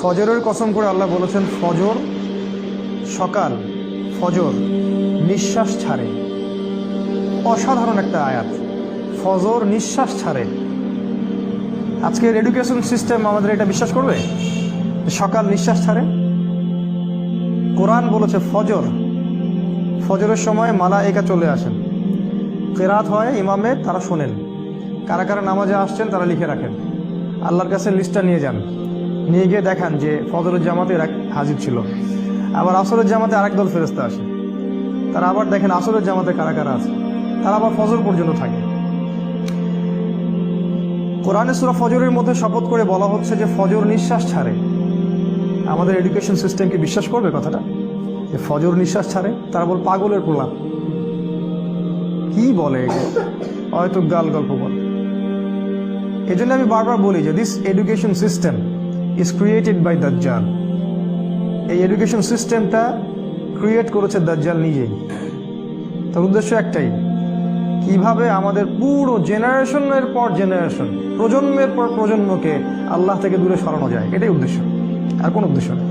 ফজরের কসম করে আল্লাহ বলেছেন ফজর সকাল, ফজর নিঃশ্বাস ছাড়ে। অসাধারণ একটা আয়াত, ফজর নিঃশ্বাস ছাড়ে। আজকের এডুকেশন সিস্টেম আমাদের এটা বিশ্বাস করবে সকাল নিঃশ্বাস ছাড়ে? কোরআন বলেছে ফজর, ফজরের সময় মালায়েকা চলে আসেন, কেরাত হয় ইমামে, তারা শোনেন, কারা কারা নামাজে আসছেন তারা লিখে রাখেন, আল্লাহর কাছে লিস্টটা নিয়ে যান, নিয়ে গিয়ে দেখান যে ফজরের জামাতে হাজির ছিল। আবার আসরের জামাতে আরেক দল ফেরেশতা আসে, তারা আবার দেখেন আসরের জামাতে কারা কারা আছে, তারা আবার ফজর পর্যন্ত থাকে। কোরআনে সূরা ফজরের মধ্যে শপথ করে বলা হচ্ছে যে ফজর নিঃশ্বাস ছাড়ে। আমাদের এডুকেশন সিস্টেম কি বিশ্বাস করবে কথাটা যে ফজর নিঃশ্বাস ছাড়ে? তারা বল পাগলের প্রলাপ, কি বলে হয়তো গাল গল্প বলে। এই জন্য আমি বারবার বলি যে this education system is created by দাজ্জাল। এই এডুকেশন সিস্টেমটা ক্রিয়েট করেছে দাজ্জাল নিজেই। তার উদ্দেশ্য একটাই, কিভাবে আমাদের পুরো জেনারেশনের পর জেনারেশন, প্রজন্মের পর প্রজন্মকে আল্লাহ থেকে দূরে সরানো যায়, এটাই উদ্দেশ্য, আর কোনো উদ্দেশ্য নেই।